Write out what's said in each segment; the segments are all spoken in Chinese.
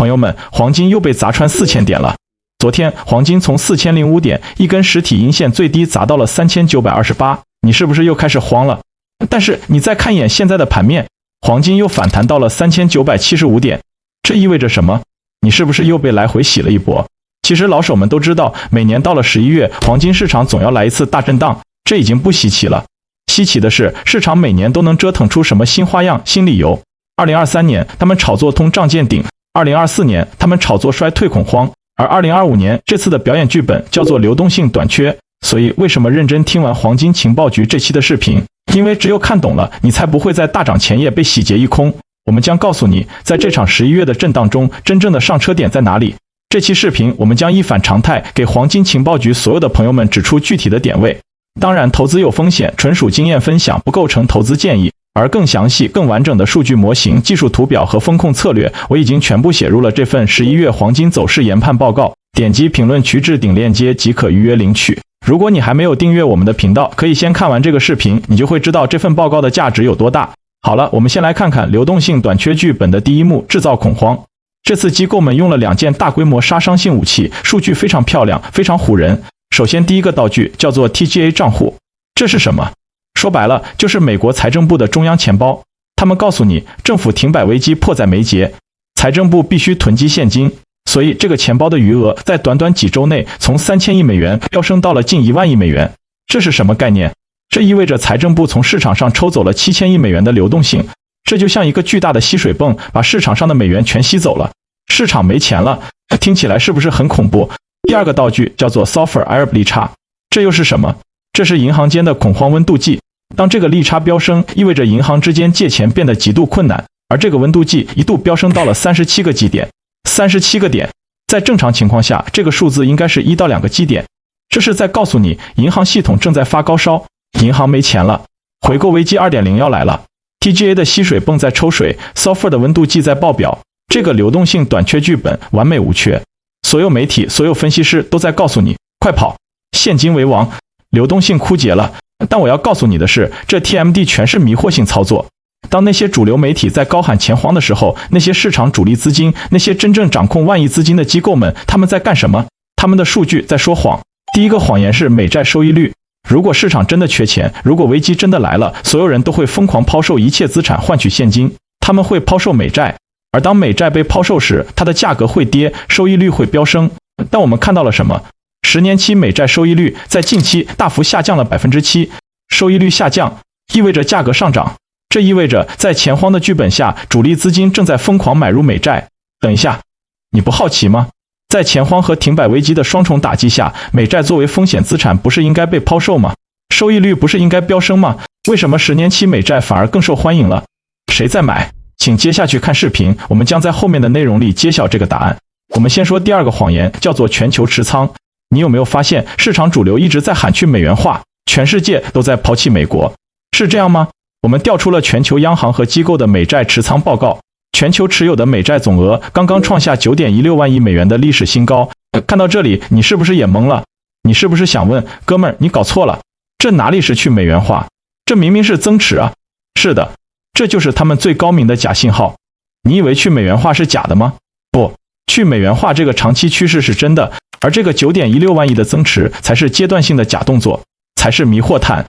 朋友们，黄金又被砸穿4000点了。昨天黄金从4005点一根实体阴线最低砸到了3928，你是不是又开始慌了？但是你再看一眼现在的盘面，黄金又反弹到了3975点，这意味着什么？你是不是又被来回洗了一波？其实老手们都知道，每年到了11月，黄金市场总要来一次大震荡，这已经不稀奇了。稀奇的是，市场每年都能折腾出什么新花样、新理由。2023年他们炒作通胀见顶，2024年他们炒作衰退恐慌，而2025年这次的表演剧本叫做流动性短缺。所以为什么认真听完黄金情报局这期的视频？因为只有看懂了，你才不会在大涨前夜被洗劫一空。我们将告诉你，在这场11月的震荡中，真正的上车点在哪里。这期视频我们将一反常态，给黄金情报局所有的朋友们指出具体的点位。当然，投资有风险，纯属经验分享，不构成投资建议。而更详细、更完整的数据模型、技术图表和风控策略，我已经全部写入了这份11月黄金走势研判报告。点击评论区置顶链接即可预约领取。如果你还没有订阅我们的频道，可以先看完这个视频，你就会知道这份报告的价值有多大。好了，我们先来看看流动性短缺剧本的第一幕，制造恐慌。这次机构们用了2件大规模杀伤性武器，数据非常漂亮，非常唬人。首先第一个道具叫做 TGA 账户，这是什么？说白了就是美国财政部的中央钱包。他们告诉你，政府停摆危机迫在眉睫，财政部必须囤积现金，所以这个钱包的余额在短短几周内从3000亿美元飙升到了近1万亿美元。这是什么概念？这意味着财政部从市场上抽走了7000亿美元的流动性，这就像一个巨大的吸水泵，把市场上的美元全吸走了，市场没钱了。听起来是不是很恐怖？第二个道具叫做 Sulfur Arb 利差，这又是什么？这是银行间的恐慌温度计。当这个利差飙升，意味着银行之间借钱变得极度困难，而这个温度计一度飙升到了37个基点。37个点，在正常情况下，这个数字应该是1到2个基点。这是在告诉你，银行系统正在发高烧，银行没钱了，回购危机 2.0 要来了。TGA 的吸水泵在抽水 ，Sulfur 的温度计在爆表，这个流动性短缺剧本完美无缺。所有媒体、所有分析师都在告诉你，快跑，现金为王，流动性枯竭了。但我要告诉你的是，这 TMD 全是迷惑性操作。当那些主流媒体在高喊钱荒的时候，那些市场主力资金，那些真正掌控万亿资金的机构们，他们在干什么？他们的数据在说谎。第一个谎言是美债收益率。如果市场真的缺钱，如果危机真的来了，所有人都会疯狂抛售一切资产换取现金，他们会抛售美债。而当美债被抛售时，它的价格会跌，收益率会飙升。但我们看到了什么？10年期美债收益率在近期大幅下降了 7%， 收益率下降意味着价格上涨，这意味着在钱荒的剧本下，主力资金正在疯狂买入美债。等一下，你不好奇吗？在钱荒和停摆危机的双重打击下，美债作为风险资产不是应该被抛售吗？收益率不是应该飙升吗？为什么10年期美债反而更受欢迎了？谁在买？请接下去看视频，我们将在后面的内容里揭晓这个答案。我们先说第二个谎言，叫做全球持仓。你有没有发现，市场主流一直在喊去美元化，全世界都在抛弃美国，是这样吗？我们调出了全球央行和机构的美债持仓报告，全球持有的美债总额刚刚创下 9.16 万亿美元的历史新高。看到这里，你是不是也懵了？你是不是想问，哥们儿，你搞错了，这哪里是去美元化，这明明是增持啊！是的，这就是他们最高明的假信号。你以为去美元化是假的吗？不，去美元化这个长期趋势是真的，而这个 9.16 万亿的增持才是阶段性的假动作，才是迷惑探。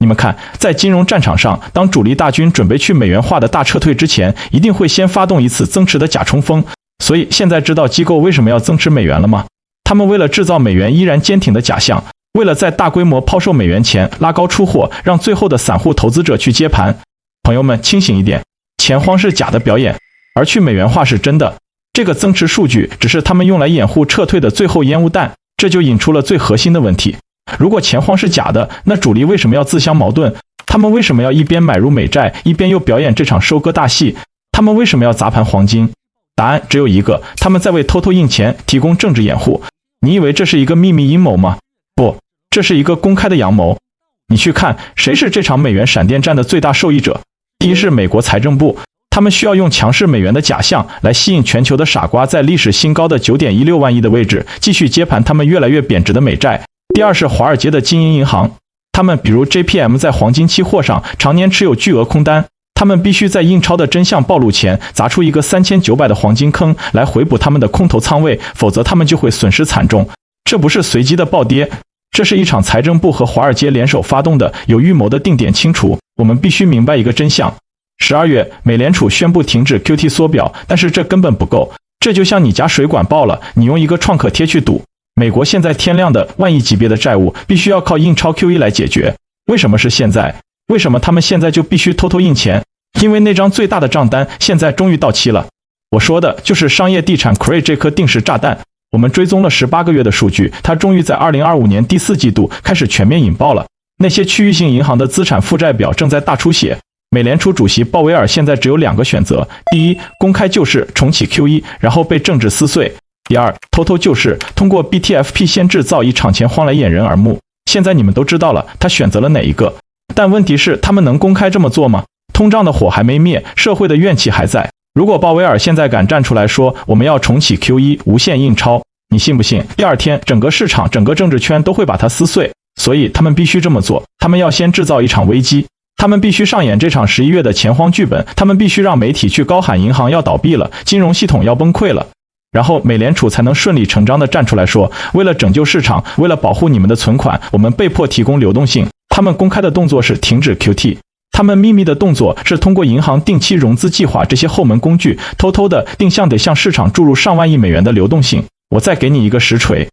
你们看，在金融战场上，当主力大军准备去美元化的大撤退之前，一定会先发动一次增持的假冲锋。所以现在知道机构为什么要增持美元了吗？他们为了制造美元依然坚挺的假象，为了在大规模抛售美元前拉高出货，让最后的散户投资者去接盘。朋友们清醒一点，钱荒是假的表演，而去美元化是真的。这个增持数据只是他们用来掩护撤退的最后烟雾弹，这就引出了最核心的问题。如果钱荒是假的，那主力为什么要自相矛盾？他们为什么要一边买入美债，一边又表演这场收割大戏？他们为什么要砸盘黄金？答案只有一个，他们在为偷偷印钱提供政治掩护。你以为这是一个秘密阴谋吗？不，这是一个公开的阳谋。你去看，谁是这场美元闪电战的最大受益者？第一是美国财政部，他们需要用强势美元的假象来吸引全球的傻瓜在历史新高的 9.16 万亿的位置继续接盘他们越来越贬值的美债。第二是华尔街的精英银行，他们比如 JPM 在黄金期货上常年持有巨额空单，他们必须在印钞的真相暴露前砸出一个3900的黄金坑来回补他们的空头仓位，否则他们就会损失惨重。这不是随机的暴跌，这是一场财政部和华尔街联手发动的有预谋的定点清除。我们必须明白一个真相：12月，美联储宣布停止 QT 缩表，但是这根本不够。这就像你家水管爆了，你用一个创可贴去堵。美国现在天量的万亿级别的债务必须要靠印钞 QE 来解决。为什么是现在？为什么他们现在就必须偷偷印钱？因为那张最大的账单现在终于到期了。我说的就是商业地产 CRE 这颗定时炸弹。我们追踪了18个月的数据，它终于在2025年第4季度开始全面引爆了。那些区域性银行的资产负债表正在大出血。美联储主席鲍威尔现在只有2个选择：第一，公开救市重启 QE， 然后被政治撕碎；第二，偷偷救市，通过 BTFP 先制造一场钱荒来掩人耳目。现在你们都知道了，他选择了哪一个？但问题是，他们能公开这么做吗？通胀的火还没灭，社会的怨气还在。如果鲍威尔现在敢站出来说我们要重启 QE 无限印钞，你信不信第二天整个市场整个政治圈都会把它撕碎？所以他们必须这么做，他们要先制造一场危机，他们必须上演这场11月的钱荒剧本，他们必须让媒体去高喊银行要倒闭了，金融系统要崩溃了，然后美联储才能顺理成章地站出来说，为了拯救市场，为了保护你们的存款，我们被迫提供流动性。他们公开的动作是停止 QT， 他们秘密的动作是通过银行定期融资计划这些后门工具，偷偷的定向地向市场注入上万亿美元的流动性。我再给你一个实锤，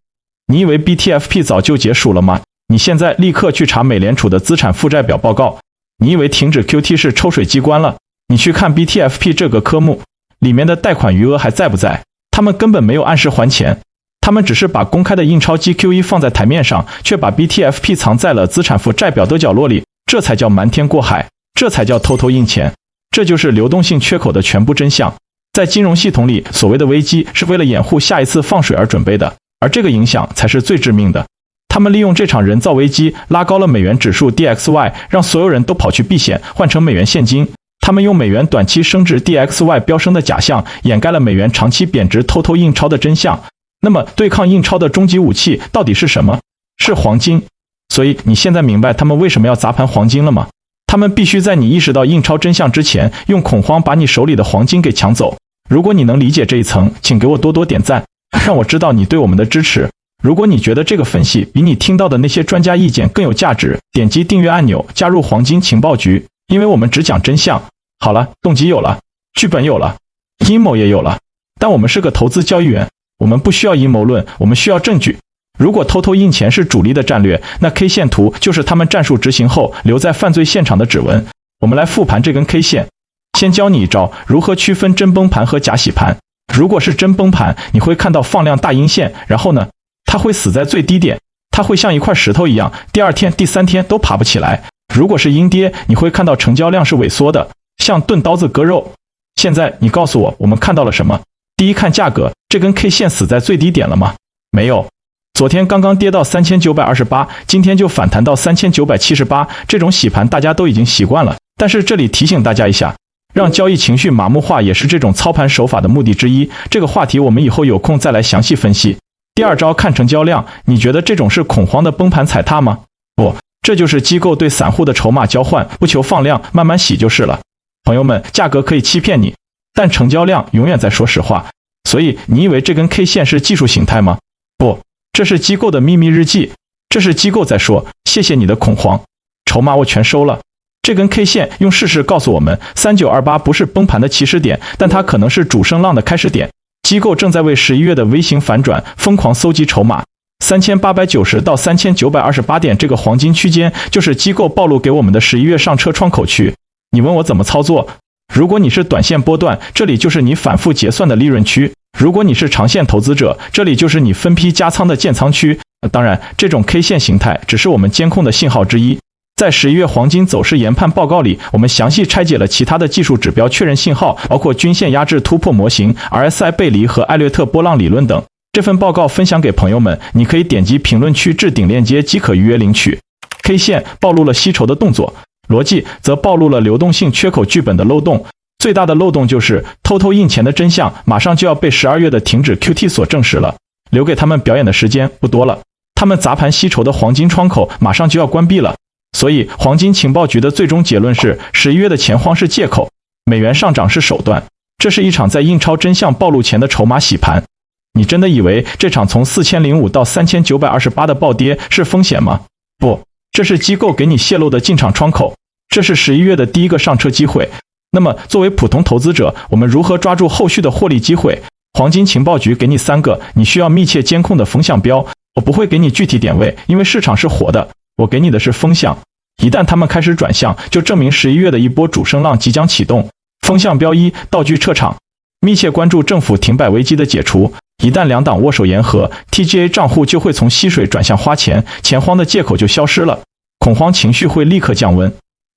你以为 BTFP 早就结束了吗？你现在立刻去查美联储的资产负债表报告。你以为停止 QT 是抽水机关了？你去看 BTFP 这个科目，里面的贷款余额还在不在？他们根本没有按时还钱，他们只是把公开的印钞机 QE 放在台面上，却把 BTFP 藏在了资产负债表的角落里，这才叫瞒天过海，这才叫偷偷印钱，这就是流动性缺口的全部真相。在金融系统里，所谓的危机是为了掩护下一次放水而准备的，而这个影响才是最致命的。他们利用这场人造危机拉高了美元指数 DXY， 让所有人都跑去避险，换成美元现金。他们用美元短期升值 DXY 飙升的假象，掩盖了美元长期贬值偷偷印钞的真相。那么对抗印钞的终极武器到底是什么？是黄金。所以你现在明白他们为什么要砸盘黄金了吗？他们必须在你意识到印钞真相之前，用恐慌把你手里的黄金给抢走。如果你能理解这一层，请给我多多点赞，让我知道你对我们的支持。如果你觉得这个分析比你听到的那些专家意见更有价值，点击订阅按钮，加入黄金情报局，因为我们只讲真相。好了，动机有了，剧本有了，阴谋也有了，但我们是个投资交易员，我们不需要阴谋论，我们需要证据。如果偷偷印钱是主力的战略，那 K 线图就是他们战术执行后留在犯罪现场的指纹。我们来复盘这根 K 线，先教你一招如何区分真崩盘和假洗盘。如果是真崩盘，你会看到放量大阴线，然后呢，它会死在最低点，它会像一块石头一样，第二天、第三天都爬不起来。如果是阴跌，你会看到成交量是萎缩的，像钝刀子割肉。现在你告诉我，我们看到了什么？第一，看价格，这根 K 线死在最低点了吗？没有。昨天刚刚跌到3928，今天就反弹到3978，这种洗盘大家都已经习惯了。但是这里提醒大家一下，让交易情绪麻木化也是这种操盘手法的目的之一。这个话题我们以后有空再来详细分析。第二招，看成交量，你觉得这种是恐慌的崩盘踩踏吗？不，这就是机构对散户的筹码交换，不求放量，慢慢洗就是了。朋友们，价格可以欺骗你，但成交量永远在说实话。所以你以为这根 K 线是技术形态吗？不，这是机构的秘密日记，这是机构在说，谢谢你的恐慌，筹码我全收了。这根 K 线用事实告诉我们，3928不是崩盘的起始点，但它可能是主升浪的开始点。机构正在为11月的微型反转疯狂搜集筹码，3890到3928点这个黄金区间就是机构暴露给我们的11月上车窗口区。你问我怎么操作？如果你是短线波段，这里就是你反复结算的利润区；如果你是长线投资者，这里就是你分批加仓的建仓区。当然，这种 K 线形态只是我们监控的信号之一。在11月黄金走势研判报告里，我们详细拆解了其他的技术指标确认信号，包括均线压制突破模型、RSI 背离和艾略特波浪理论等。这份报告分享给朋友们，你可以点击评论区置顶链接即可预约领取。K 线暴露了吸筹的动作，逻辑则暴露了流动性缺口剧本的漏洞。最大的漏洞就是偷偷印钱的真相马上就要被12月的停止 QT 所证实了，留给他们表演的时间不多了。他们砸盘吸筹的黄金窗口马上就要关闭了。所以黄金情报局的最终结论是，11月的钱荒是借口，美元上涨是手段，这是一场在印钞真相暴露前的筹码洗盘。你真的以为这场从4005到3928的暴跌是风险吗？不，这是机构给你泄露的进场窗口，这是11月的第一个上车机会。那么作为普通投资者，我们如何抓住后续的获利机会？黄金情报局给你3个你需要密切监控的风向标，我不会给你具体点位，因为市场是活的，我给你的是风向。一旦他们开始转向，就证明11月的一波主升浪即将启动。风向标1，道具撤场，密切关注政府停摆危机的解除。一旦两党握手言和 ，TGA 账户就会从吸水转向花钱，钱荒的借口就消失了，恐慌情绪会立刻降温。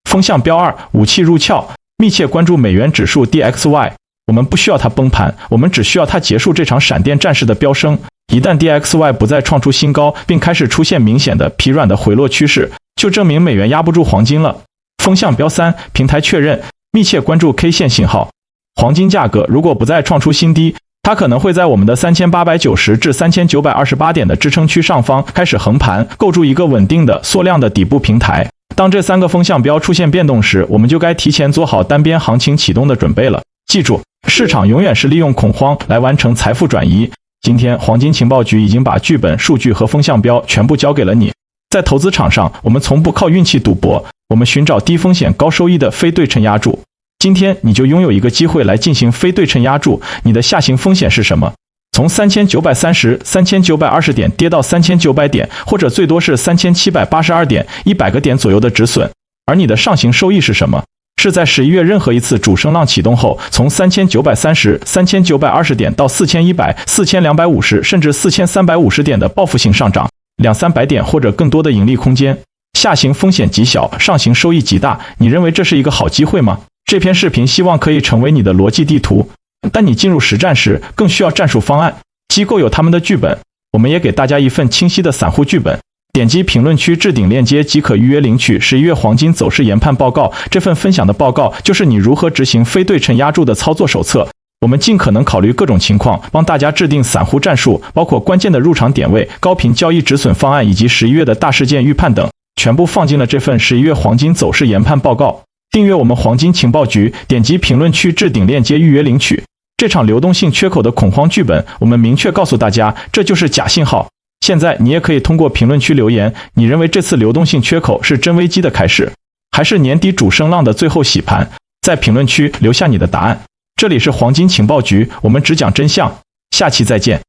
风向标2，武器入鞘，密切关注美元指数 DXY， 我们不需要它崩盘，我们只需要它结束这场闪电战士的飙升。一旦 DXY 不再创出新高，并开始出现明显的疲软的回落趋势，就证明美元压不住黄金了。风向标3，平台确认，密切关注 K 线信号。黄金价格如果不再创出新低，它可能会在我们的3890至3928点的支撑区上方开始横盘，构筑一个稳定的缩量的底部平台。当这3个风向标出现变动时，我们就该提前做好单边行情启动的准备了。记住，市场永远是利用恐慌来完成财富转移。今天黄金情报局已经把剧本、数据和风向标全部交给了你。在投资场上，我们从不靠运气赌博，我们寻找低风险高收益的非对称押注。今天你就拥有一个机会来进行非对称押注，你的下行风险是什么？从3930、3920点跌到3900点，或者最多是3782点，100个点左右的止损。而你的上行收益是什么？是在11月任何一次主升浪启动后，从3930、3920点到4100、4250甚至4350点的报复性上涨，200-300点或者更多的盈利空间。下行风险极小，上行收益极大，你认为这是一个好机会吗？这篇视频希望可以成为你的逻辑地图，但你进入实战时更需要战术方案。机构有他们的剧本，我们也给大家一份清晰的散户剧本。点击评论区置顶链接即可预约领取11月黄金走势研判报告。这份分享的报告就是你如何执行非对称押注的操作手册。我们尽可能考虑各种情况，帮大家制定散户战术，包括关键的入场点位、高频交易止损方案以及11月的大事件预判等，全部放进了这份11月黄金走势研判报告。订阅我们黄金情报局，点击评论区置顶链接预约领取。这场流动性缺口的恐慌剧本，我们明确告诉大家，这就是假信号。现在你也可以通过评论区留言，你认为这次流动性缺口是真危机的开始，还是年底主升浪的最后洗盘？在评论区留下你的答案。这里是黄金情报局，我们只讲真相，下期再见。